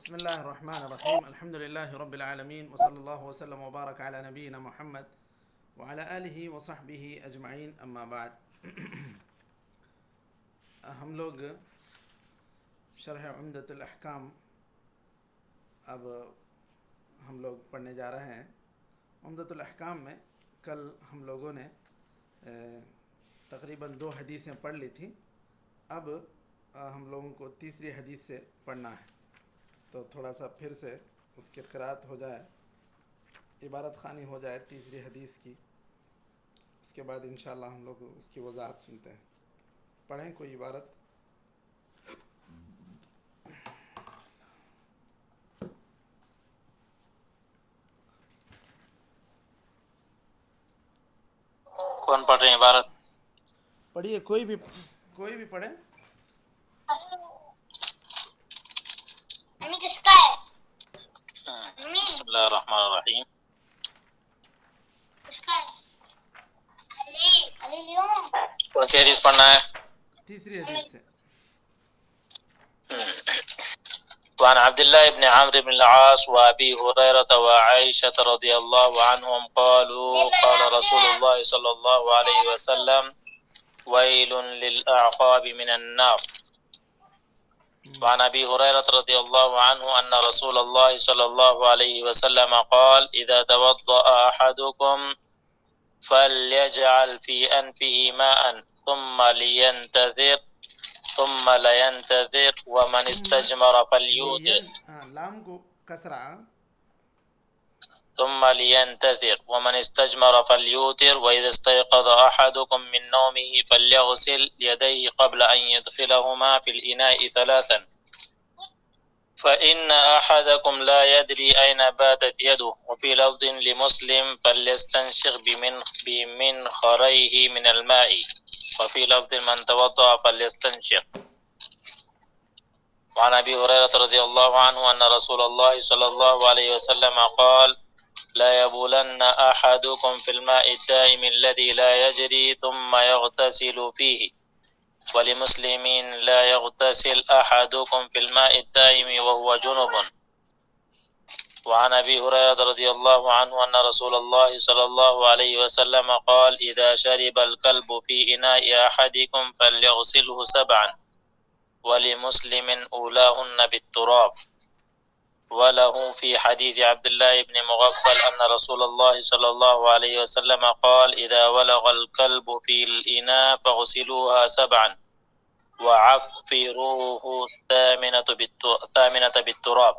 بسم الله الرحمن الرحيم. الحمد لله رب العالمين، وصلى الله وسلم وبارك على نبينا محمد وعلى آله وصحبه أجمعين. أما بعد، ہم لوگ شرح عمدۃ الاحکام اب ہم لوگ پڑھنے جا رہے ہیں. عمدۃ الاحکام میں کل ہم لوگوں نے تقریباً 2 حدیثیں پڑھ لی تھیں. اب ہم لوگوں کو تیسری حدیث سے پڑھنا ہے، تو تھوڑا سا پھر سے اس کی قرأت ہو جائے، عبارت خوانی ہو جائے تیسری حدیث کی. اس کے بعد انشاءاللہ ہم لوگ اس کی وضاحت سنتے ہیں. پڑھیں کوئی عبارت. کون پڑھ رہے ہیں عبارت؟ پڑھیے، کوئی بھی پڑھیں. بسم اللہ الرحمن الرحیم. کون سی حدیث پڑھنا ہے؟ تیسری حدیث سے. وعن عبد الله بن عمرو بن العاص وابي هريره وعائشه رضي الله عنهم قالوا قال رسول الله صلى الله عليه وسلم ويل للأعقاب من النار. وعن ابي هريره رضي الله عنه ان رسول الله صلى الله عليه وسلم قال اذا توضأ احدكم فليجعل في انفه ماء ثم لينتظر ومن استجمر فليوتر لام کو کسرہ. ثم لينتظر ومن استجمر فليوتر وإذا استيقظ أحدكم من نومه فليغسل يديه قبل أن يدخلهما في الإناء 3 فإن أحدكم لا يدري أين باتت يده. وفي لفظ لمسلم فليستنشق بمنخريه من الماء. وفي لفظ من توضأ فليستنشق. وعن أبي هريرة رضي الله عنه أن رسول الله صلى الله عليه وسلم قال لا يبولن أحدكم في الماء الدائم الذي لا يجري ثم يغتسل فيه. ولمسلمين لا يغتسل أحدكم في الماء الدائم وهو جنب. وعن أبي هريرة رضي الله عنه أن رسول الله صلى الله عليه وسلم قال إذا شرب الكلب في إناء أحدكم فليغسله 7. ولمسلم أولاهن بالتراب. وله في حديث عبد الله بن مغفل أن رسول الله صلى الله عليه وسلم قال إذا ولغ الكلب في الإناء فاغسلوها 7 وعفروه 8 بالتراب.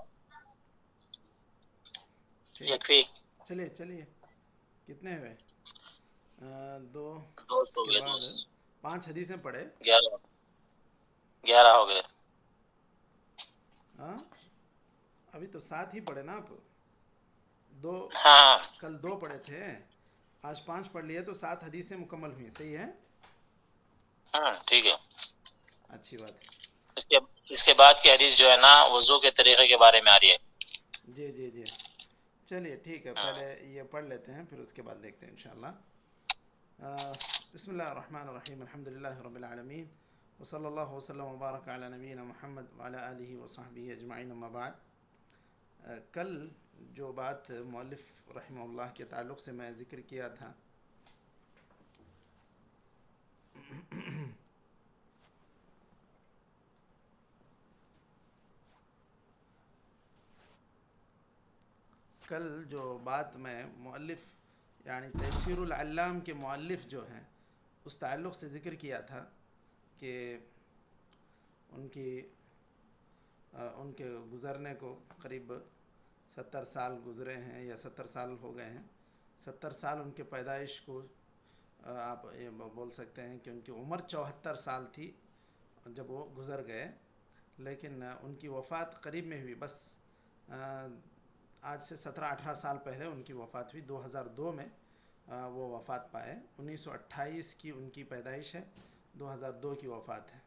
یکفی. چلیے کتنے ہوئے؟ 2 ہو کے گئے، بعد 5 حدیثیں پڑھے. 11 ہو گئے. ہاں، ابھی تو 7 ہی پڑھے نا آپ. 2 ہاں کل 2 پڑھے تھے، آج 5 پڑھ لیے تو 7 حدیثیں مکمل ہوئی. صحیح ہے، ہاں ٹھیک ہے. اچھی بات ہے. اس کے بعد کی حدیث جو ہے نا وضو کے طریقے کے بارے میں آ رہی ہے. جی چلیے ٹھیک ہے، پہلے یہ پڑھ لیتے ہیں پھر اس کے بعد دیکھتے ہیں انشاءاللہ. بسم اللہ الرحمن الرحیم. الحمد للہ رب العالمین، وصلی اللہ وسلم وبارک علی نبینا محمد وعلی آلہ وصحبہ اجمعین. اما بعد، کل جو بات مؤلف رحمہ اللہ کے تعلق سے میں ذکر کیا تھا، کل جو بات میں مؤلف یعنی تیسیر العلام کے مؤلف جو ہیں اس تعلق سے ذکر کیا تھا کہ ان کے گزرنے کو قریب 70 سال گزرے ہیں یا 70 سال ہو گئے ہیں. 70 سال ان کے پیدائش کو آپ یہ بول سکتے ہیں کہ ان کی عمر 74 سال تھی جب وہ گزر گئے، لیکن ان کی وفات قریب میں ہوئی. بس آج سے 17-18 سال پہلے ان کی وفات ہوئی. 2002 میں وہ وفات پائے. 1928 کی ان کی پیدائش ہے، 2002 کی وفات ہے.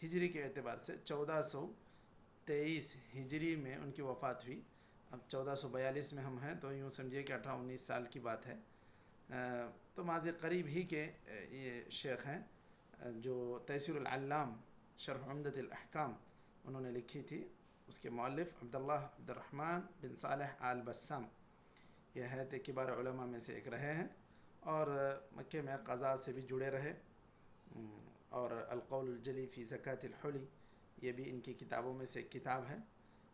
ہجری کے اعتبار سے 1423 ہجری میں ان کی وفات ہوئی. اب 1442 میں ہم ہیں تو یوں سمجھیے کہ 18-19 سال کی بات ہے. تو ماضی قریب ہی کے یہ شیخ ہیں جو تیسیر العلام شرح عمدۃ الاحکام انہوں نے لکھی تھی. اس کے مؤلف عبداللہ عبد الرحمن بن صالح آل بسام، یہ حیات کبار علماء میں سے ایک رہے ہیں، اور مکے میں قضاء سے بھی جڑے رہے، اور القول الجلی فی زکوٰۃ الحلی یہ بھی ان کی کتابوں میں سے ایک کتاب ہے۔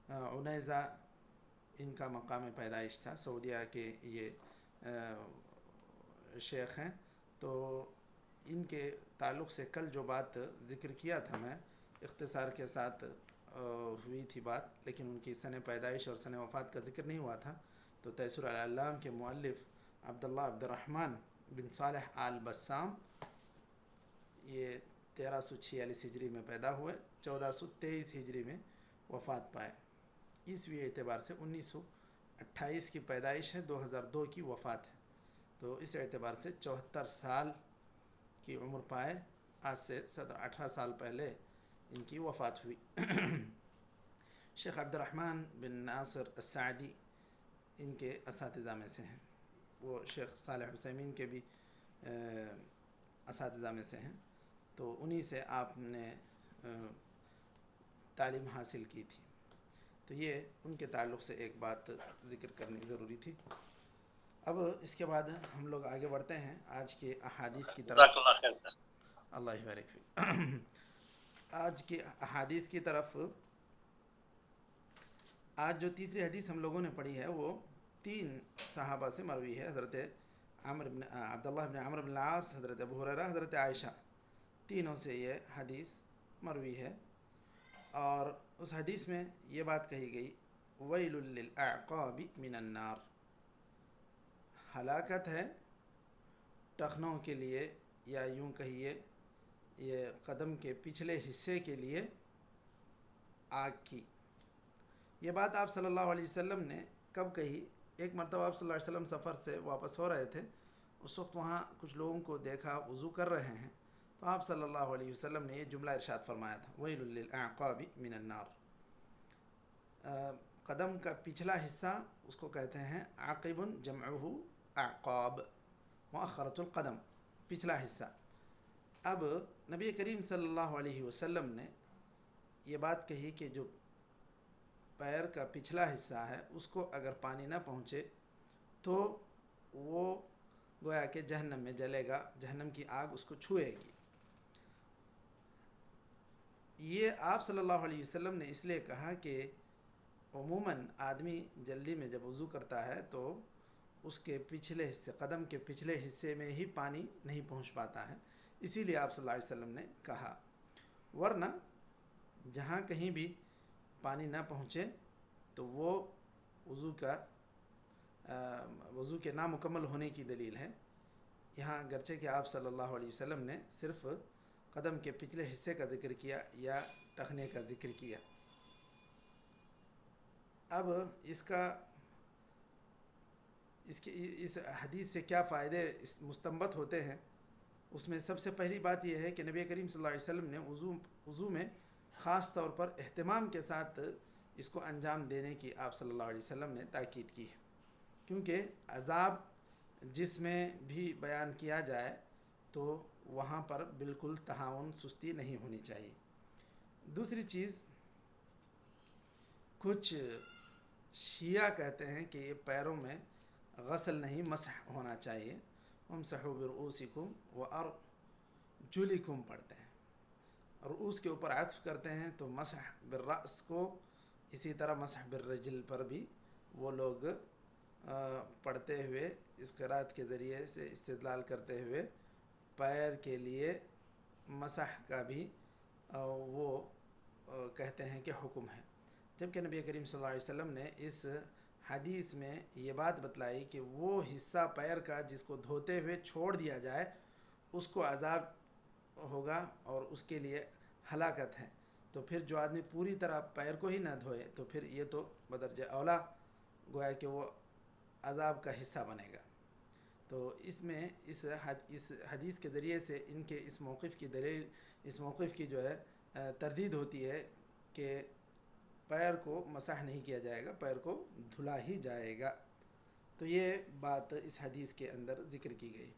عنیزہ ان کا مقام پیدائش تھا، سعودیہ کے یہ شیخ ہیں۔ تو ان کے تعلق سے کل جو بات ذکر کیا تھا میں، اختصار کے ساتھ ہوئی تھی بات، لیکن ان کی سن پیدائش اور سن وفات کا ذکر نہیں ہوا تھا۔ تو تیسیر العلام کے مؤلف عبداللہ عبد الرحمن بن صالح آل بسام یہ 1346 ہجری میں پیدا ہوئے، 1423 ہجری میں وفات پائے۔ عیسوی اعتبار سے 1928 کی پیدائش ہے، 2002 کی وفات ہے، تو اس اعتبار سے 74 سال کی عمر پائے۔ آج سے 18 سال پہلے ان کی وفات ہوئی۔ شیخ عبد الرحمن بن ناصر السعدی ان کے اساتذہ میں سے ہیں، وہ شیخ صالح عثیمین کے بھی اساتذہ میں سے ہیں، تو انہی سے آپ نے تعلیم حاصل کی تھی۔ تو یہ ان کے تعلق سے ایک بات ذکر کرنی ضروری تھی۔ اب اس کے بعد ہم لوگ آگے بڑھتے ہیں آج کے احادیث کی طرف۔ اللہ بارک فیک۔ آج کے احادیث کی طرف، آج جو تیسری حدیث ہم لوگوں نے پڑھی ہے وہ 3 صحابہ سے مروی ہے، حضرت عبداللہ بن عمرو بن العاص، حضرت ابو ہریرہ، حضرت عائشہ، تینوں سے یہ حدیث مروی ہے۔ اور اس حدیث میں یہ بات کہی گئی، ویل للاعقاب من النار، ہلاکت ہے ٹخنوں کے لیے، یا یوں کہیے یہ قدم کے پچھلے حصے کے لیے آگ کی۔ یہ بات آپ صلی اللہ علیہ وسلم نے کب کہی؟ ایک مرتبہ آپ صلی اللہ علیہ وسلم سفر سے واپس ہو رہے تھے، اس وقت وہاں کچھ لوگوں کو دیکھا وضو کر رہے ہیں، تو آپ صلی اللہ علیہ وسلم نے یہ جملہ ارشاد فرمایا تھا، ویل للاعقاب من النار۔ قدم کا پچھلا حصہ اس کو کہتے ہیں عاقب، جمعہ اعقاب، مؤخرۃ القدم، پچھلا حصہ۔ اب نبی کریم صلی اللہ علیہ وسلم نے یہ بات کہی کہ جو پیر کا پچھلا حصہ ہے اس کو اگر پانی نہ پہنچے تو وہ گویا کہ جہنم میں جلے گا، جہنم کی آگ اس کو چھوئے گی۔ یہ آپ صلی اللہ علیہ وسلم نے اس لیے کہا کہ عموماً آدمی جلدی میں جب وضو کرتا ہے تو اس کے پچھلے حصے، قدم کے پچھلے حصے میں ہی پانی نہیں پہنچ پاتا ہے، اسی لیے آپ صلی اللہ علیہ وسلم نے کہا۔ ورنہ جہاں کہیں بھی پانی نہ پہنچے تو وہ وضو کے نامکمل ہونے کی دلیل ہے۔ یہاں اگرچہ کہ آپ صلی اللہ علیہ وسلم نے صرف قدم کے پچھلے حصے کا ذکر کیا یا ٹخنے کا ذکر کیا۔ اب اس حدیث سے کیا فائدے مستنبط ہوتے ہیں؟ اس میں سب سے پہلی بات یہ ہے کہ نبی کریم صلی اللہ علیہ وسلم نے وضو میں خاص طور پر اہتمام کے ساتھ اس کو انجام دینے کی آپ صلی اللہ علیہ وسلم نے تاکید کی ہے، کیونکہ عذاب جس میں بھی بیان کیا جائے تو وہاں پر بالکل تہاون، سستی نہیں ہونی چاہیے۔ دوسری چیز، کچھ شیعہ کہتے ہیں کہ یہ پیروں میں غسل نہیں، مسح ہونا چاہیے، امسحوا برؤوسکم وارجلکم پڑھتے ہیں، رؤوس کے اوپر عطف کرتے ہیں تو مسح بالرأس کو، اسی طرح مسح بالرجل پر بھی وہ لوگ پڑھتے ہوئے اس قرات کے ذریعے سے استدلال کرتے ہوئے پیر کے لیے مسح کا بھی وہ کہتے ہیں کہ حکم ہے، جبکہ نبی کریم صلی اللہ علیہ وسلم نے اس حدیث میں یہ بات بتلائی کہ وہ حصہ پیر کا جس کو دھوتے ہوئے چھوڑ دیا جائے اس کو عذاب ہوگا اور اس کے لیے ہلاکت ہے، تو پھر جو آدمی پوری طرح پیر کو ہی نہ دھوئے تو پھر یہ تو بدرجہ اولا گویا کہ وہ عذاب کا حصہ بنے گا۔ تو اس میں اس حدیث کے ذریعے سے ان کے اس موقف کی جو ہے تردید ہوتی ہے کہ پیر کو مسح نہیں کیا جائے گا، پیر کو دھلا ہی جائے گا۔ تو یہ بات اس حدیث کے اندر ذکر کی گئی۔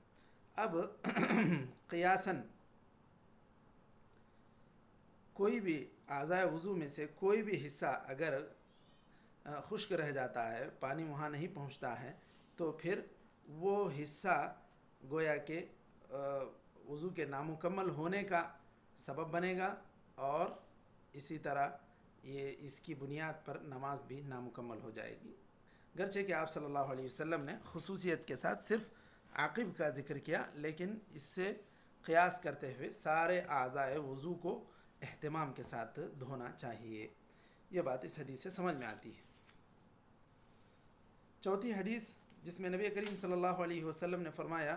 اب قیاساً کوئی بھی اعضائے وضو میں سے کوئی بھی حصہ اگر خشک رہ جاتا ہے، پانی وہاں نہیں پہنچتا ہے، تو پھر وہ حصہ گویا کہ وضو کے نامکمل ہونے کا سبب بنے گا، اور اسی طرح یہ اس کی بنیاد پر نماز بھی نامکمل ہو جائے گی، گرچہ کہ آپ صلی اللہ علیہ وسلم نے خصوصیت کے ساتھ صرف عقب کا ذکر کیا، لیکن اس سے قیاس کرتے ہوئے سارے اعضائے وضو کو اہتمام کے ساتھ دھونا چاہیے۔ یہ بات اس حدیث سے سمجھ میں آتی ہے۔ چوتھی حدیث جس میں نبی کریم صلی اللہ علیہ وسلم نے فرمایا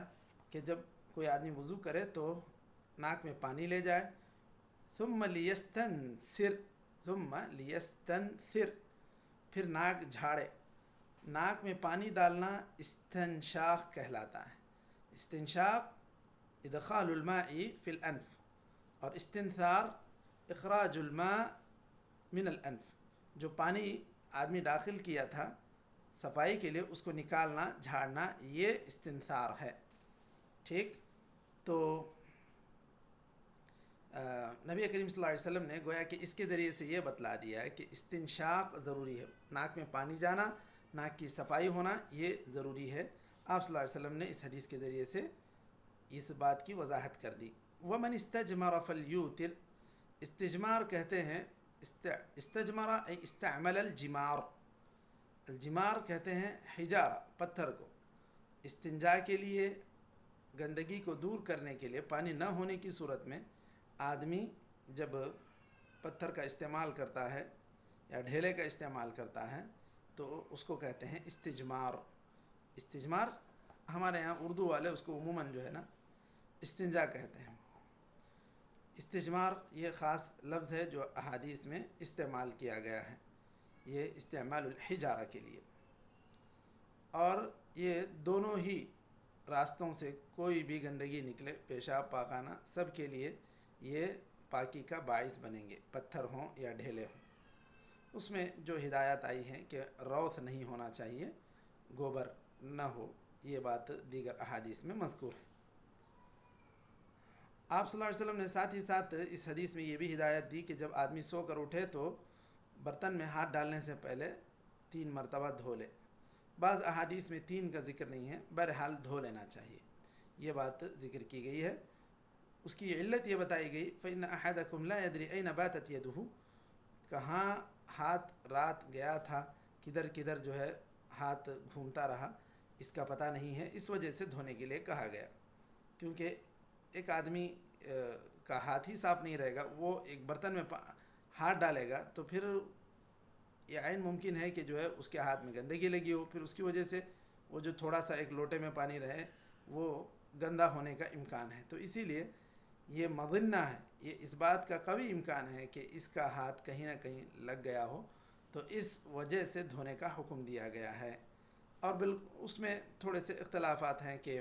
کہ جب کوئی آدمی وضو کرے تو ناک میں پانی لے جائے، ثم لیستنثر، پھر ناک جھاڑے۔ ناک میں پانی ڈالنا استنشاق کہلاتا ہے۔ استنشاق ادخال الماء فی الانف، اور استنثار اخراج الماء من الانف، جو پانی آدمی داخل کیا تھا صفائی کے لیے اس کو نکالنا، جھاڑنا، یہ استنثار ہے۔ ٹھیک، تو نبی کریم صلی اللہ علیہ وسلم نے گویا کہ اس کے ذریعے سے یہ بتلا دیا ہے کہ استنشاق ضروری ہے، ناک میں پانی جانا، ناک کی صفائی ہونا، یہ ضروری ہے۔ آپ صلی اللہ علیہ وسلم نے اس حدیث کے ذریعے سے اس بات کی وضاحت کر دی۔ وَمَنِ اسْتَجْمَرَ فَلْيُوتِرْ، استجمار کہتے ہیں، استجمر ای استعمل الجمار، الجمار کہتے ہیں حجارہ، پتھر کو۔ استنجا کے لیے، گندگی کو دور کرنے کے لیے، پانی نہ ہونے کی صورت میں آدمی جب پتھر کا استعمال کرتا ہے یا ڈھیلے کا استعمال کرتا ہے تو اس کو کہتے ہیں استجمار۔ استجمار ہمارے یہاں اردو والے اس کو عموماً جو ہے نا استنجا کہتے ہیں۔ استجمار یہ خاص لفظ ہے جو احادیث میں استعمال کیا گیا ہے، یہ استعمال الحجارہ کے لیے، اور یہ دونوں ہی راستوں سے کوئی بھی گندگی نکلے، پیشاب، پاخانہ، سب کے لیے یہ پاکی کا باعث بنیں گے، پتھر ہوں یا ڈھیلے ہوں۔ اس میں جو ہدایات آئی ہیں کہ روث نہیں ہونا چاہیے، گوبر نہ ہو، یہ بات دیگر احادیث میں مذکور ہے۔ آپ صلی اللہ علیہ وسلم نے ساتھ ہی ساتھ اس حدیث میں یہ بھی ہدایت دی کہ جب آدمی سو کر اٹھے تو برتن میں ہاتھ ڈالنے سے پہلے 3 مرتبہ دھو لے۔ بعض احادیث میں 3 کا ذکر نہیں ہے، بہرحال دھو لینا چاہیے، یہ بات ذکر کی گئی ہے۔ اس کی علت یہ بتائی گئی، فَإِنَّ أَحَدَكُمْ لَا يَدْرِي أَيْنَ بَاتَتْ يَدُهُ، کہاں ہاتھ رات گیا تھا، کدھر کدھر جو ہے ہاتھ گھومتا رہا، اس کا پتہ نہیں ہے، اس وجہ سے دھونے کے لیے کہا گیا۔ کیونکہ ایک آدمی کا ہاتھ ہی صاف نہیں رہے گا، وہ ایک برتن میں ہاتھ ڈالے گا تو پھر یہ عین ممکن ہے کہ جو ہے اس کے ہاتھ میں گندگی لگی ہو، پھر اس کی وجہ سے وہ جو تھوڑا سا ایک لوٹے میں پانی رہے وہ گندا ہونے کا امکان ہے۔ تو اسی لیے یہ مظنہ ہے، یہ اس بات کا قوی امکان ہے کہ اس کا ہاتھ کہیں نہ کہیں لگ گیا ہو، تو اس وجہ سے دھونے کا حکم دیا گیا ہے۔ اور اس میں تھوڑے سے اختلافات ہیں کہ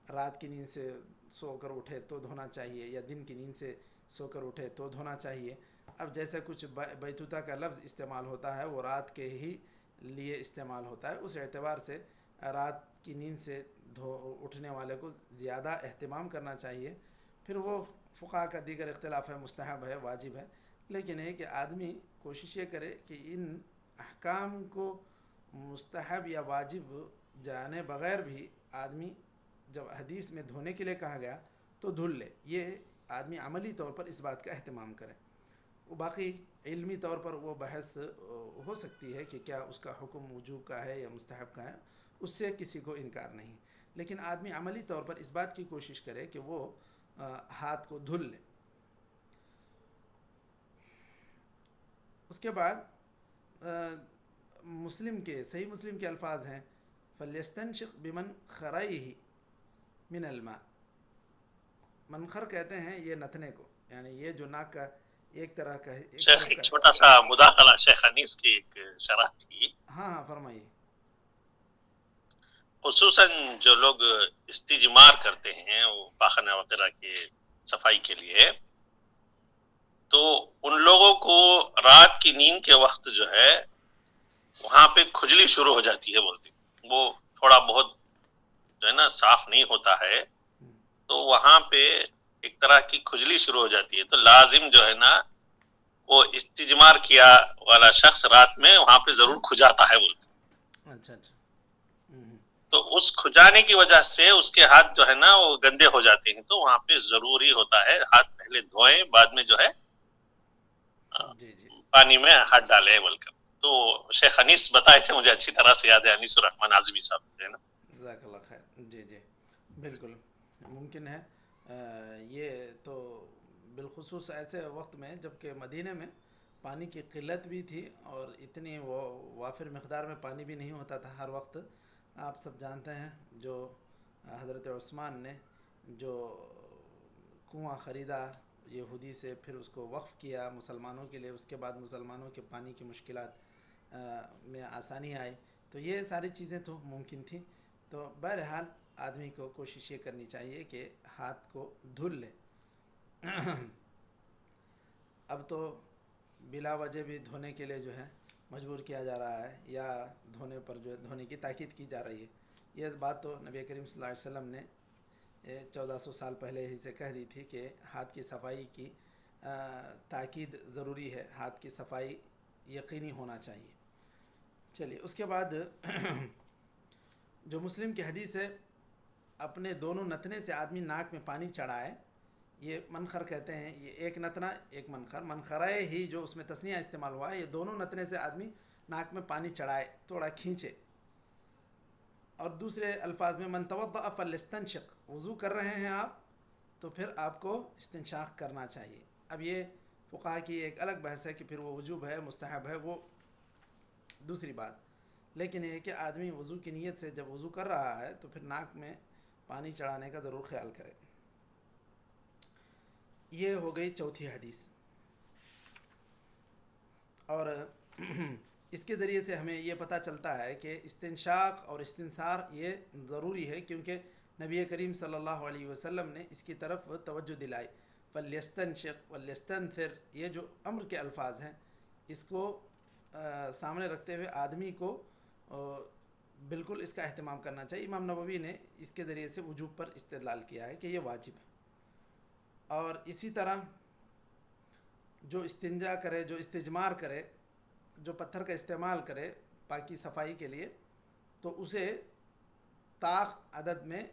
رات کی نیند سے سو کر اٹھے تو دھونا چاہیے یا دن کی نیند سے سو کر اٹھے تو دھونا چاہیے۔ اب جیسے کچھ بیتوتا کا لفظ استعمال ہوتا ہے وہ رات کے ہی لیے استعمال ہوتا ہے، اس اعتبار سے رات کی نیند سے اٹھنے والے کو زیادہ اہتمام کرنا چاہیے۔ پھر وہ فقہاء کا دیگر اختلاف ہے، مستحب ہے، واجب ہے، لیکن ہے کہ آدمی کوشش یہ کرے کہ ان احکام کو مستحب یا واجب جانے بغیر بھی آدمی جب حدیث میں دھونے کے لیے کہا گیا تو دھل لے، یہ آدمی عملی طور پر اس بات کا اہتمام کرے۔ وہ باقی علمی طور پر وہ بحث ہو سکتی ہے کہ کیا اس کا حکم وجوب کا ہے یا مستحب کا ہے، اس سے کسی کو انکار نہیں، لیکن آدمی عملی طور پر اس بات کی کوشش کرے کہ وہ ہاتھ کو دھل لے۔ اس کے بعد مسلم کے صحیح مسلم کے الفاظ ہیں، فَلْيَسْتَنْشِقْ بِمَنْ خَرَيْهِ من الماء۔ منخر کہتے ہیں یہ نتنے کو، یعنی یہ جو ناک کا ایک طرح کا ہے۔ شیخ ایک چھوٹا سا مداخلہ شیخ انیس کی ایک شرح تھی۔ ہاں فرمائیے۔ خصوصاً جو لوگ استجمار کرتے ہیں وہ پاخانہ وغیرہ کے صفائی کے لیے، تو ان لوگوں کو رات کی نیند کے وقت جو ہے وہاں پہ کھجلی شروع ہو جاتی ہے، بولتے وہ تھوڑا بہت جو ہے نا صاف نہیں ہوتا ہے، تو وہاں پہ ایک طرح کی کھجلی شروع ہو جاتی ہے، تو لازم جو ہے نا وہ استجمار کیا والا شخص رات میں وہاں پہ ضرور کھجاتا ہے بولتے. اچھا اچھا. تو اس کھجانے کی وجہ سے اس کے ہاتھ جو ہے نا وہ گندے ہو جاتے ہیں, تو وہاں پہ ضروری ہوتا ہے ہاتھ پہلے دھوئیں, بعد میں جو ہے جی جی پانی میں ہاتھ ڈالے بول کر. تو شیخ انیس بتائے تھے, مجھے اچھی طرح سے یاد ہے, انیس الرحمن اعظمی صاحب جو ہے نا. جزاک اللہ خیر. جی جی بالکل ممکن ہے. یہ تو بالخصوص ایسے وقت میں جب کہ مدینہ میں پانی کی قلت بھی تھی اور اتنی وہ وافر مقدار میں پانی بھی نہیں ہوتا تھا ہر وقت. آپ سب جانتے ہیں جو حضرت عثمان نے جو کنواں خریدا یہودی سے, پھر اس کو وقف کیا مسلمانوں کے لیے, اس کے بعد مسلمانوں کے پانی کی مشکلات میں آسانی آئی, تو یہ ساری چیزیں تو ممکن تھیں. تو بہرحال آدمی کو کوشش یہ کرنی چاہیے کہ ہاتھ کو دھل لے. اب تو بلا وجہ بھی دھونے کے لیے جو ہے مجبور کیا جا رہا ہے, یا دھونے پر جو ہے دھونے کی تاکید کی جا رہی ہے. یہ بات تو نبی کریم صلی اللہ علیہ وسلم نے 1400 سال پہلے ہی سے کہہ دی تھی کہ ہاتھ کی صفائی کی تاکید ضروری ہے, ہاتھ کی صفائی یقینی ہونا چاہیے. چلیے اس کے بعد جو مسلم کی حدیث ہے, اپنے دونوں نتنے سے آدمی ناک میں پانی چڑھائے, یہ منخر کہتے ہیں. یہ ایک نتنا ایک منخر, منخرے ہی جو اس میں تسنیہ استعمال ہوا ہے, یہ دونوں نتنے سے آدمی ناک میں پانی چڑھائے, تھوڑا کھینچے. اور دوسرے الفاظ میں من توضأ فلیستنشق, وضو کر رہے ہیں آپ تو پھر آپ کو استنشاق کرنا چاہیے. اب یہ فقہا کی ایک الگ بحث ہے کہ پھر وہ وجوب ہے مستحب ہے, وہ دوسری بات. لیکن یہ کہ آدمی وضو کی نیت سے جب وضو کر رہا ہے تو پھر ناک میں پانی چڑھانے کا ضرور خیال کرے. یہ ہو گئی چوتھی حدیث. اور اس کے ذریعے سے ہمیں یہ پتہ چلتا ہے کہ استنشاق اور استنثار یہ ضروری ہے, کیونکہ نبی کریم صلی اللہ علیہ وسلم نے اس کی طرف توجہ دلائی. فلیستنشق ولیستنثر, یہ جو امر کے الفاظ ہیں اس کو سامنے رکھتے ہوئے آدمی کو بالکل اس کا اہتمام کرنا چاہیے. امام نووی نے اس کے ذریعے سے وجوب پر استدلال کیا ہے کہ یہ واجب ہے. اور اسی طرح جو استنجا کرے, جو استجمار کرے, جو پتھر کا استعمال کرے پاکی صفائی کے لیے, تو اسے طاق عدد میں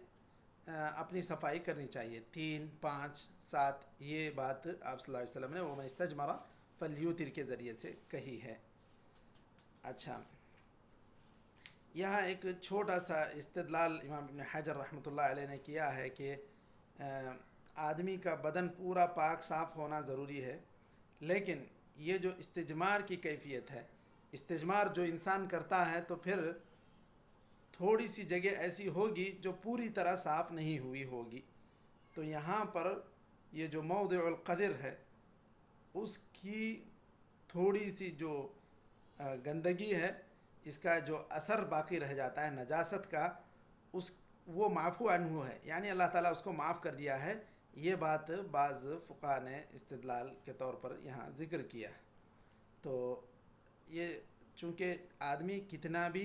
اپنی صفائی کرنی چاہیے. 3, 5, 7 یہ بات آپ صلی اللہ علیہ وسلم نے ومن استجمر فلیوتر کے ذریعے سے کہی ہے. اچھا, یہاں ایک چھوٹا سا استدلال امام ابن حجر رحمۃ اللہ علیہ نے کیا ہے کہ آدمی کا بدن پورا پاک صاف ہونا ضروری ہے, لیکن یہ جو استجمار کی کیفیت ہے, استجمار جو انسان کرتا ہے تو پھر تھوڑی سی جگہ ایسی ہوگی جو پوری طرح صاف نہیں ہوئی ہوگی. تو یہاں پر یہ جو موضع القدر ہے اس کی تھوڑی سی جو گندگی ہے, اس کا جو اثر باقی رہ جاتا ہے نجاست کا, وہ معفو عنہ ہے, یعنی اللہ تعالیٰ اس کو معاف کر دیا ہے. یہ بات بعض فقہاء نے استدلال کے طور پر یہاں ذکر کیا ہے. تو یہ چونکہ آدمی کتنا بھی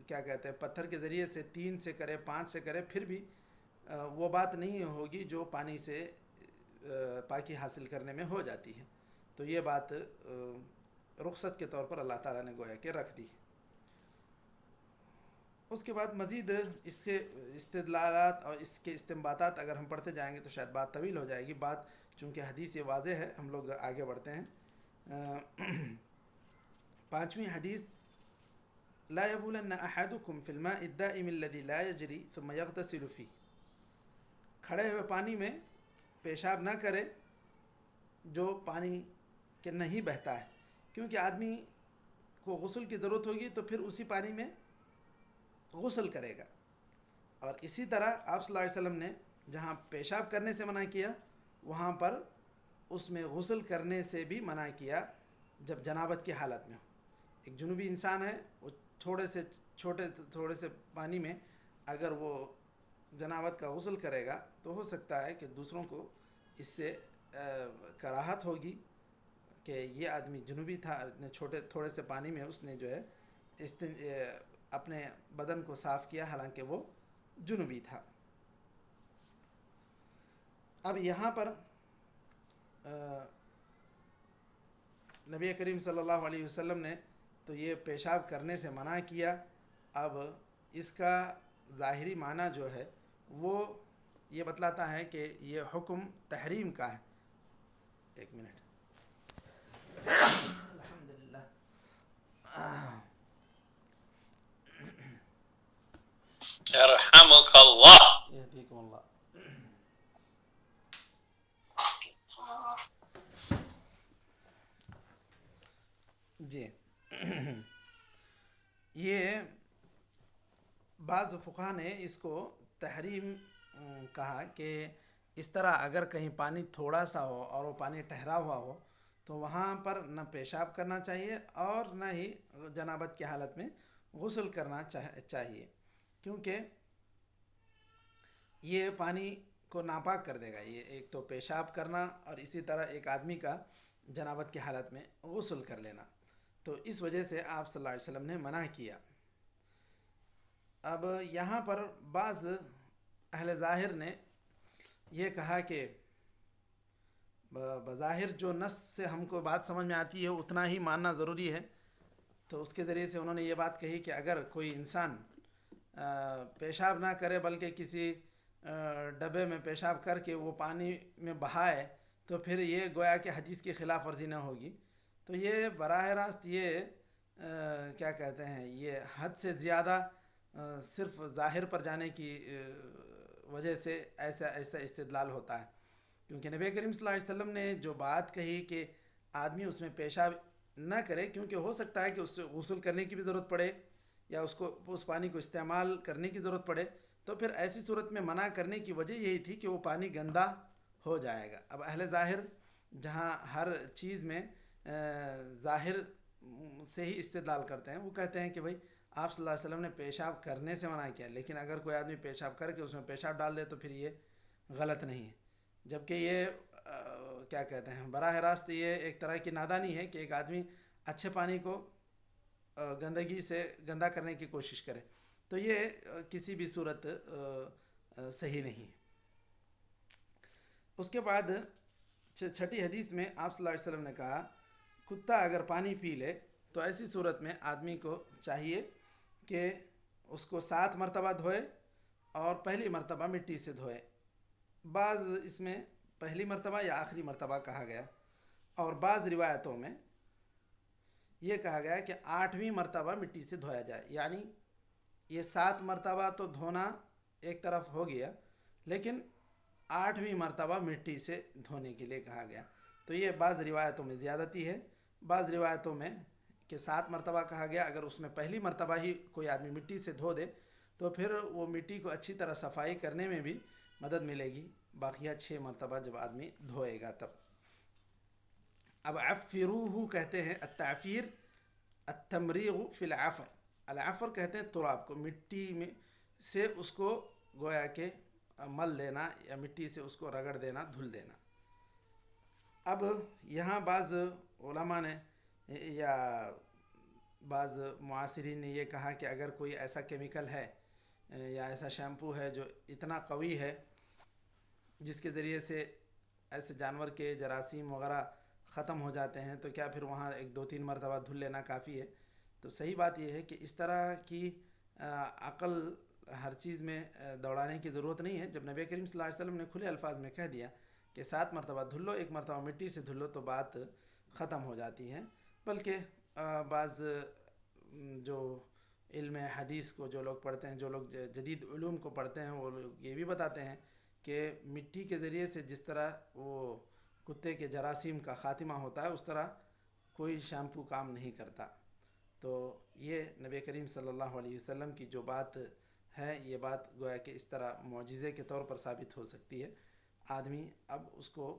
کیا کہتے ہیں پتھر کے ذریعے سے 3 سے کرے 5 سے کرے, پھر بھی وہ بات نہیں ہوگی جو پانی سے پاکی حاصل کرنے میں ہو جاتی ہے. تو یہ بات رخصت کے طور پر اللہ تعالیٰ نے گویا کہ رکھ دی. اس کے بعد مزید اس سے استدلالات اور اس کے استنباطات اگر ہم پڑھتے جائیں گے تو شاید بات طویل ہو جائے گی. بات چونکہ حدیث یہ واضح ہے, ہم لوگ آگے بڑھتے ہیں. 5ویں حدیث, لا يبولن احدكم في الماء الدائم الذي لا يجري ثم يغتسل فيه, کھڑے ہوئے پانی میں پیشاب نہ کرے جو پانی کے نہیں بہتا ہے, کیونکہ آدمی کو غسل کی ضرورت ہوگی تو پھر اسی پانی میں غسل کرے گا. اور اسی طرح آپ صلی اللہ علیہ وسلم نے جہاں پیشاب کرنے سے منع کیا وہاں پر اس میں غسل کرنے سے بھی منع کیا جب جنابت کی حالت میں ہو. ایک جنوبی انسان ہے, وہ تھوڑے سے پانی میں اگر وہ جنابت کا غسل کرے گا تو ہو سکتا ہے کہ دوسروں کو اس سے کراہت ہوگی کہ یہ آدمی جنوبی تھا, اتنے تھوڑے سے پانی میں اس نے جو ہے اپنے بدن کو صاف کیا حالانکہ وہ جنوبی تھا. اب یہاں پر نبی کریم صلی اللہ علیہ وسلم نے تو یہ پیشاب کرنے سے منع کیا. اب اس کا ظاہری معنی جو ہے وہ یہ بتلاتا ہے کہ یہ حکم تحریم کا ہے. ایک منٹ. الحمدللہ. يرحمك الله. یہدیکم اللہ. جی یہ بعض فقہا نے اس کو تحریم کہا کہ اس طرح اگر کہیں پانی تھوڑا سا ہو اور وہ پانی ٹھہرا ہوا ہو تو وہاں پر نہ پیشاب کرنا چاہیے اور نہ ہی جنابت کی حالت میں غسل کرنا چاہیے، کیونکہ یہ پانی کو ناپاک کر دے گا. یہ ایک تو پیشاب کرنا اور اسی طرح ایک آدمی کا جنابت کی حالت میں غسل کر لینا، تو اس وجہ سے آپ صلی اللہ علیہ وسلم نے منع کیا. اب یہاں پر بعض اہل ظاہر نے یہ کہا کہ بظاہر جو نص سے ہم کو بات سمجھ میں آتی ہے اتنا ہی ماننا ضروری ہے، تو اس کے ذریعے سے انہوں نے یہ بات کہی کہ اگر کوئی انسان پیشاب نہ کرے بلکہ کسی ڈبے میں پیشاب کر کے وہ پانی میں بہائے تو پھر یہ گویا کہ حدیث کی خلاف ورزی نہ ہوگی. تو یہ براہ راست یہ کیا کہتے ہیں، یہ حد سے زیادہ صرف ظاہر پر جانے کی وجہ سے ایسا استدلال ہوتا ہے، کیونکہ نبی کریم صلی اللہ علیہ وسلم نے جو بات کہی کہ آدمی اس میں پیشاب نہ کرے، کیونکہ ہو سکتا ہے کہ اس سے غسل کرنے کی بھی ضرورت پڑے یا اس پانی کو استعمال کرنے کی ضرورت پڑے، تو پھر ایسی صورت میں منع کرنے کی وجہ یہی تھی کہ وہ پانی گندا ہو جائے گا. اب اہل ظاہر جہاں ہر چیز میں ظاہر سے ہی استدلال کرتے ہیں، وہ کہتے ہیں کہ بھائی آپ صلی اللہ علیہ وسلم نے پیشاب کرنے سے منع کیا، لیکن اگر کوئی آدمی پیشاب کر کے اس میں پیشاب ڈال دے تو پھر یہ غلط نہیں ہے. جبکہ یہ کیا کہتے ہیں، براہ راست یہ ایک طرح کی نادانی ہے کہ ایک آدمی اچھے پانی کو گندگی سے گندا کرنے کی کوشش کرے، تو یہ کسی بھی صورت صحیح نہیں. اس کے بعد چھٹی حدیث میں آپ صلی اللہ علیہ وسلم نے کہا کتا اگر پانی پی لے تو ایسی صورت میں آدمی کو چاہیے کہ اس کو 7 مرتبہ دھوئے اور پہلی مرتبہ مٹی سے دھوئے. بعض اس میں پہلی مرتبہ یا آخری مرتبہ کہا گیا، اور بعض روایتوں میں یہ کہا گیا کہ 8ویں مرتبہ مٹی سے دھویا جائے. یعنی یہ 7 مرتبہ تو دھونا ایک طرف ہو گیا، لیکن 8ویں مرتبہ مٹی سے دھونے کے لیے کہا گیا. تو یہ بعض روایتوں میں زیادتی ہے، بعض روایتوں میں کہ 7 مرتبہ کہا گیا. اگر اس میں پہلی مرتبہ ہی کوئی آدمی مٹی سے دھو دے تو پھر وہ مٹی کو اچھی طرح صفائی کرنے میں بھی مدد ملے گی، باقیہ 6 مرتبہ جب آدمی دھوئے گا تب. اب عفروہ کہتے ہیں، التعفیر التمریغ فی العفر. العفر کہتے ہیں تراب کو، مٹی میں سے اس کو گویا کہ مل دینا یا مٹی سے اس کو رگڑ دینا، دھل دینا. اب یہاں بعض علماء نے یا بعض معاصرین نے یہ کہا کہ اگر کوئی ایسا کیمیکل ہے یا ایسا شیمپو ہے جو اتنا قوی ہے جس کے ذریعے سے ایسے جانور کے جراثیم وغیرہ ختم ہو جاتے ہیں، تو کیا پھر وہاں 1-2-3 مرتبہ دھل لینا کافی ہے؟ تو صحیح بات یہ ہے کہ اس طرح کی عقل ہر چیز میں دوڑانے کی ضرورت نہیں ہے. جب نبی کریم صلی اللہ علیہ وسلم نے کھلے الفاظ میں کہہ دیا کہ 7 مرتبہ دھل لو، 1 مرتبہ مٹی سے دھل لو، تو بات ختم ہو جاتی ہے. بلکہ بعض جو علم حدیث کو جو لوگ پڑھتے ہیں، جو لوگ جدید علوم کو پڑھتے ہیں، وہ لوگ یہ بھی بتاتے ہیں کہ مٹی کے ذریعے سے جس طرح وہ کتے کے جراثیم کا خاتمہ ہوتا ہے، اس طرح کوئی شیمپو کام نہیں کرتا. تو یہ نبی کریم صلی اللہ علیہ وسلم کی جو بات ہے، یہ بات گویا کہ اس طرح معجزے کے طور پر ثابت ہو سکتی ہے. آدمی اب اس کو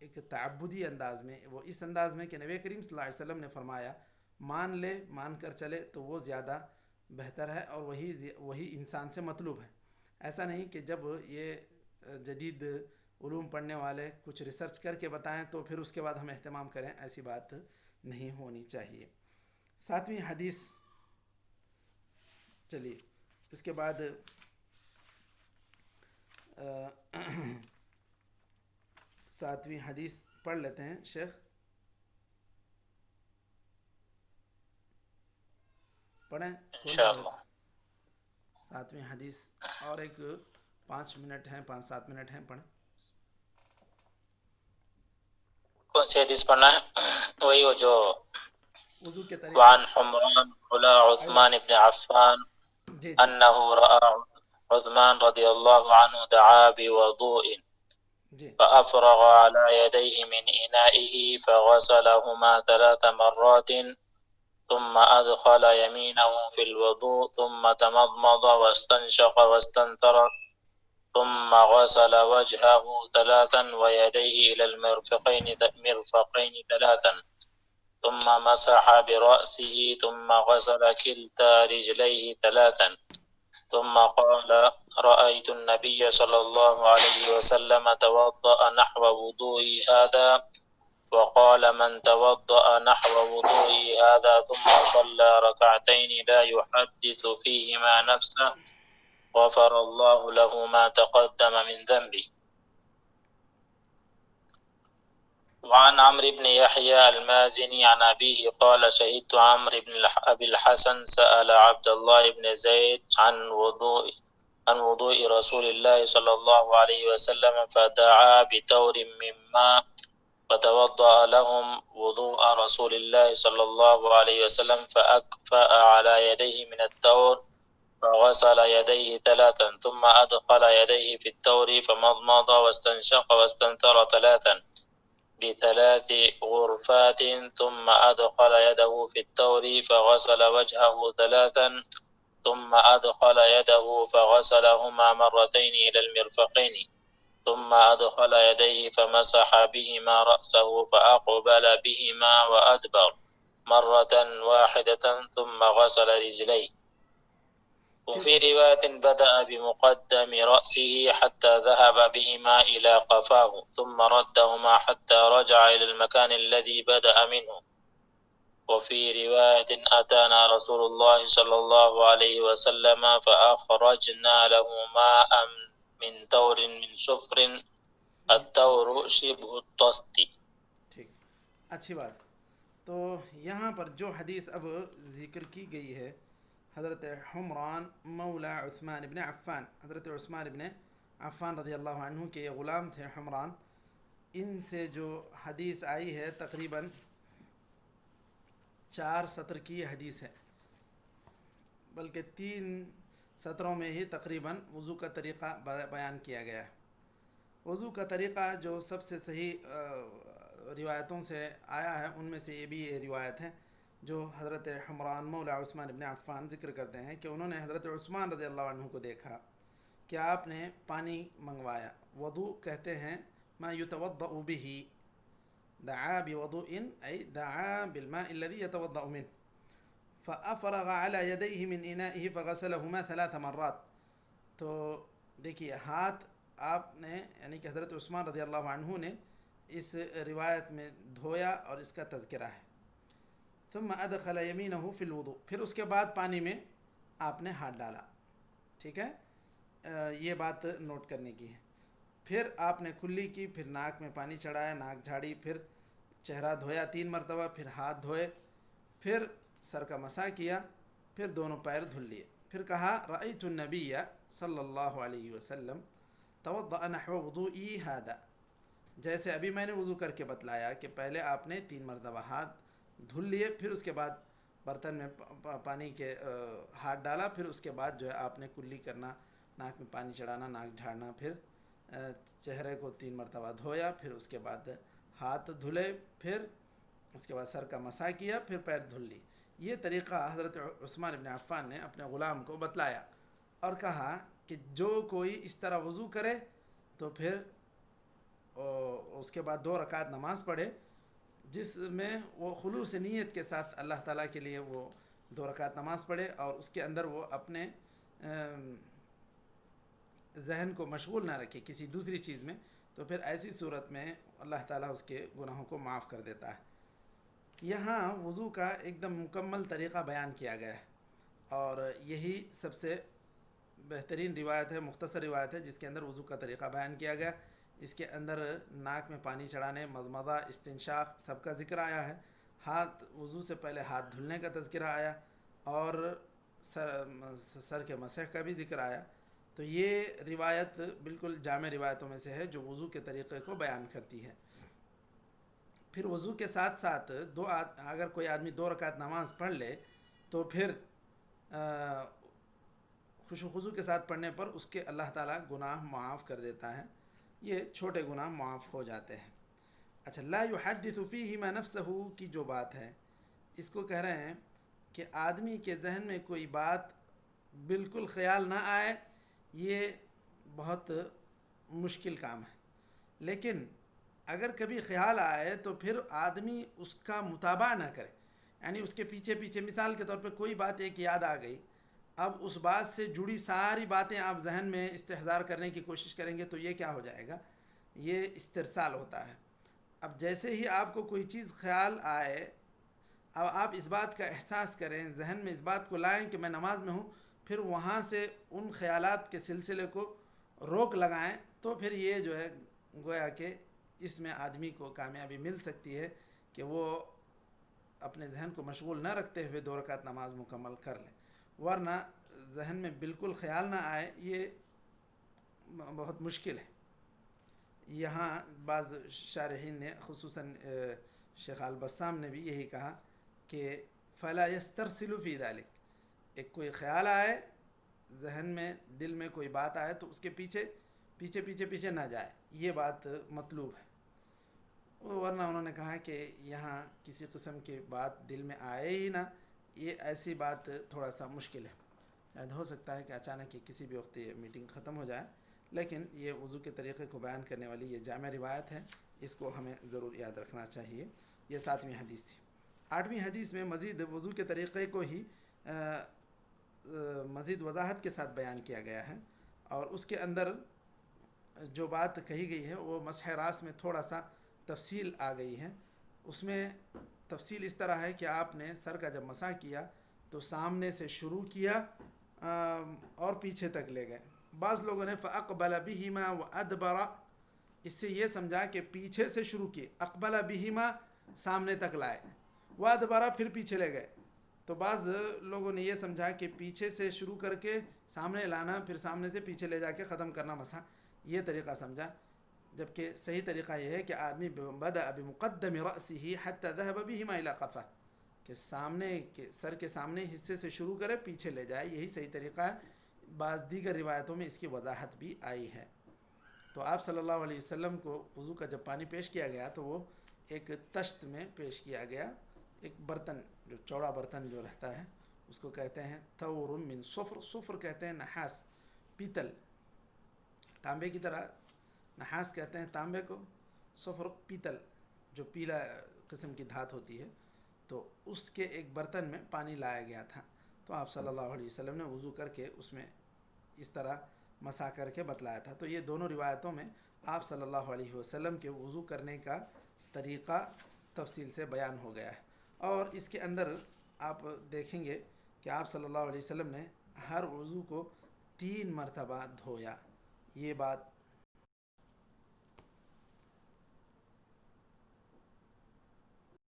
ایک تعبدی انداز میں، وہ اس انداز میں کہ نبی کریم صلی اللہ علیہ وسلم نے فرمایا مان لے، مان کر چلے، تو وہ زیادہ بہتر ہے اور وہی انسان سے مطلوب ہے. ایسا نہیں کہ جب یہ جدید علوم پڑھنے والے کچھ ریسرچ کر کے بتائیں تو پھر اس کے بعد ہم اہتمام کریں، ایسی بات نہیں ہونی چاہیے. 7ویں حدیث، چلیے اس کے بعد 7ویں حدیث پڑھ لیتے ہیں. شیخ پڑھیں کون پڑھے انشاءاللہ. گا؟ 7ویں حدیث اور ایک 5 منٹ ہیں، 5-7 منٹ ہیں، پڑھیں. کون سی حدیث پڑھنا ہے؟ وہی وہ جو وضو کے طریقے. وعن حمران مولى ايوه. عثمان بن عفان جی جی أنه رأى عثمان رضي الله عنه دعا بوضوء جی فأفرغ على يديه من إنائه فغسلهما 3 مرات ثم أدخل يمينه في الوضوء ثم تمضمض واستنشق واستنثر ثم غسل وجهه 3 ويديه إلى المرفقين 3 ثم مسح برأسه ثم غسل كلتا رجليه 3 ثم قال رأيت النبي صلى الله عليه وسلم توضأ نحو وضوئي هذا وقال من توضأ نحو وضوئي هذا ثم صلى ركعتين لا يحدث فيهما نفسه غفر الله له ما تقدم من ذنبه. وعن عمرو بن يحيى المازني عن أبيه قال شهدت عمرو بن أبي الحسن سأل عبد الله بن زيد عن وضوء رسول الله صلى الله عليه وسلم فدعا بتور من ماء فتوضأ لهم وضوء رسول الله صلى الله عليه وسلم فأكفأ على يديه من التور فغسل يديه 3 ثم أدخل يديه في التور فمضمض واستنشق واستنثر 3 ب3 غرفات ثم أدخل يده في التور فغسل وجهه 3 ثم أدخل يده فغسلهما مرتين إلى المرفقين ثم أدخل يديه فمسح بهما رأسه فأقبل بهما وأدبر مرة واحدة ثم غسل رجليه. وفي رواية بدأ بمقدم رأسه حتى ذهب بهما إلى قفاه ثم ردهما حتى رجع إلى المكان الذي بدأ منه. وفي رواية أتانا رسول الله صلى الله عليه وسلم فأخرجنا له ماء من تور من صفر التور شبه الطست. ٹھیک، اچھی بات. تو یہاں پر جو حدیث اب ذکر کی گئی ہے حضرت حمران مولا عثمان ابن عفان، حضرت عثمان ابن عفان رضی اللہ عنہ کے یہ غلام تھے حمران، ان سے جو حدیث آئی ہے تقریباً 4 سطر کی حدیث ہے، بلکہ 3 سطروں میں ہی تقریباً وضو کا طریقہ بیان کیا گیا ہے. وضو کا طریقہ جو سب سے صحیح روایتوں سے آیا ہے ان میں سے یہ بھی یہ روایت ہے جو حضرت حمران مولا عثمان ابن عفان ذکر کرتے ہیں کہ انہوں نے حضرت عثمان رضی اللہ عنہ کو دیکھا کہ آپ نے پانی منگوایا. وضو کہتے ہیں ما یتوضأ به، دعا بوضوء ای دعا بالماء الذي يتوضأ منه فأفرغ على يديه من إنائه فغسلهما 3 مرات. تو دیکھیے ہاتھ آپ نے یعنی کہ حضرت عثمان رضی اللہ عنہ نے اس روایت میں دھویا اور اس کا تذکرہ ہے. ثم ادخل يمينه في الوضوء، پھر اس کے بعد پانی میں آپ نے ہاتھ ڈالا. ٹھیک ہے، یہ بات نوٹ کرنے کی ہے. پھر آپ نے کلی کی، پھر ناک میں پانی چڑھایا، ناک جھاڑی، پھر چہرہ دھویا 3 مرتبہ، پھر ہاتھ دھوئے، پھر سر کا مسح کیا، پھر دونوں پیر دھل لیے. پھر کہا رأیت النبی صلی اللہ علیہ وسلم توضأ نحو وضوئی هذا، جیسے ابھی میں نے وضو کر کے بتلایا کہ پہلے آپ نے 3 مرتبہ ہاتھ دھل لیے، پھر اس کے بعد برتن میں پانی کے ہاتھ ڈالا، پھر اس کے بعد جو ہے آپ نے کلی کرنا، ناک میں پانی چڑھانا، ناک جھاڑنا، پھر چہرے کو 3 مرتبہ دھویا، پھر اس کے بعد ہاتھ دھلے، پھر اس کے بعد سر کا مسح کیا، پھر پیر دھل لی. یہ طریقہ حضرت عثمان بن عفان نے اپنے غلام کو بتلایا اور کہا کہ جو کوئی اس طرح وضو کرے تو پھر اس کے بعد 2 رکعت نماز پڑھے جس میں وہ خلوص نیت کے ساتھ اللہ تعالیٰ کے لیے وہ 2 رکعت نماز پڑھے اور اس کے اندر وہ اپنے ذہن کو مشغول نہ رکھے کسی دوسری چیز میں، تو پھر ایسی صورت میں اللہ تعالیٰ اس کے گناہوں کو معاف کر دیتا ہے. یہاں وضو کا ایک دم مکمل طریقہ بیان کیا گیا ہے اور یہی سب سے بہترین روایت ہے، مختصر روایت ہے جس کے اندر وضو کا طریقہ بیان کیا گیا. اس کے اندر ناک میں پانی چڑھانے، مضمضہ، استنشاق سب کا ذکر آیا ہے. ہاتھ وضو سے پہلے ہاتھ دھلنے کا تذکرہ آیا اور سر کے مسح کا بھی ذکر آیا. تو یہ روایت بالکل جامع روایتوں میں سے ہے جو وضو کے طریقے کو بیان کرتی ہے. پھر وضو کے ساتھ ساتھ اگر کوئی آدمی 2 رکعت نماز پڑھ لے تو پھر خشوع و خضوع کے ساتھ پڑھنے پر اس کے اللہ تعالیٰ گناہ معاف کر دیتا ہے. یہ چھوٹے گناہ معاف ہو جاتے ہیں. اچھا، لا یحدث فیہما نفسہ کی جو بات ہے اس کو کہہ رہے ہیں کہ آدمی کے ذہن میں کوئی بات بالکل خیال نہ آئے، یہ بہت مشکل کام ہے. لیکن اگر کبھی خیال آئے تو پھر آدمی اس کا متابعہ نہ کرے، یعنی اس کے پیچھے پیچھے مثال کے طور پہ کوئی بات ایک یاد آ گئی، اب اس بات سے جڑی ساری باتیں آپ ذہن میں استحضار کرنے کی کوشش کریں گے تو یہ کیا ہو جائے گا؟ یہ استرسال ہوتا ہے. اب جیسے ہی آپ کو کوئی چیز خیال آئے، اب آپ اس بات کا احساس کریں، ذہن میں اس بات کو لائیں کہ میں نماز میں ہوں، پھر وہاں سے ان خیالات کے سلسلے کو روک لگائیں، تو پھر یہ جو ہے گویا کہ اس میں آدمی کو کامیابی مل سکتی ہے کہ وہ اپنے ذہن کو مشغول نہ رکھتے ہوئے 2 رکعت نماز مکمل کر لیں. ورنہ ذہن میں بالکل خیال نہ آئے یہ بہت مشکل ہے. یہاں بعض شارحین نے خصوصاً شیخ البسام نے بھی یہی کہا کہ فلا یسترسل فی ذلک، ایک کوئی خیال آئے ذہن میں، دل میں کوئی بات آئے تو اس کے پیچھے نہ جائے، یہ بات مطلوب ہے. ورنہ انہوں نے کہا کہ یہاں کسی قسم کی بات دل میں آئے ہی نہ، یہ ایسی بات تھوڑا سا مشکل ہے. شاید ہو سکتا ہے کہ اچانک کسی بھی وقت یہ میٹنگ ختم ہو جائے، لیکن یہ وضو کے طریقے کو بیان کرنے والی یہ جامع روایت ہے، اس کو ہمیں ضرور یاد رکھنا چاہیے. یہ 7ویں حدیث تھی. 8ویں حدیث میں مزید وضو کے طریقے کو ہی مزید وضاحت کے ساتھ بیان کیا گیا ہے، اور اس کے اندر جو بات کہی گئی ہے وہ مسح راس میں تھوڑا سا تفصیل آ گئی ہے. اس میں تفصیل اس طرح ہے کہ آپ نے سر کا جب مسح کیا تو سامنے سے شروع کیا اور پیچھے تک لے گئے. بعض لوگوں نے فَأَقْبَلَ بِهِمَا وَأَدْبَرَ اس سے یہ سمجھا کہ پیچھے سے شروع کیے، اقبل بہما سامنے تک لائے، وَأَدْبَرَ پھر پیچھے لے گئے. تو بعض لوگوں نے یہ سمجھا کہ پیچھے سے شروع کر کے سامنے لانا، پھر سامنے سے پیچھے لے جا کے ختم کرنا مسح، یہ طریقہ سمجھا. جبکہ صحیح طریقہ یہ ہے کہ آدمی بدأ بمقدم رأسه حتى ذهب بهما الى قفا، کہ سامنے کے سر کے سامنے حصے سے شروع کرے پیچھے لے جائے، یہی صحیح طریقہ ہے. بعض دیگر روایتوں میں اس کی وضاحت بھی آئی ہے. تو آپ صلی اللہ علیہ وسلم کو وضو کا جب پانی پیش کیا گیا تو وہ ایک تشت میں پیش کیا گیا، ایک برتن، جو چوڑا برتن جو رہتا ہے اس کو کہتے ہیں ثور من صفر. صفر کہتے ہیں نحاس، پیتل، تانبے کی طرح نحاس کہتے ہیں تانبے کو، صفر پیتل جو پیلا قسم کی دھات ہوتی ہے. تو اس کے ایک برتن میں پانی لایا گیا تھا، تو آپ صلی اللہ علیہ وسلم نے وضو کر کے اس میں اس طرح مسح کر کے بتلایا تھا. تو یہ دونوں روایتوں میں آپ صلی اللہ علیہ وسلم کے وضو کرنے کا طریقہ تفصیل سے بیان ہو گیا ہے. اور اس کے اندر آپ دیکھیں گے کہ آپ صلی اللہ علیہ وسلم نے ہر وضو کو 3 مرتبہ دھویا. یہ بات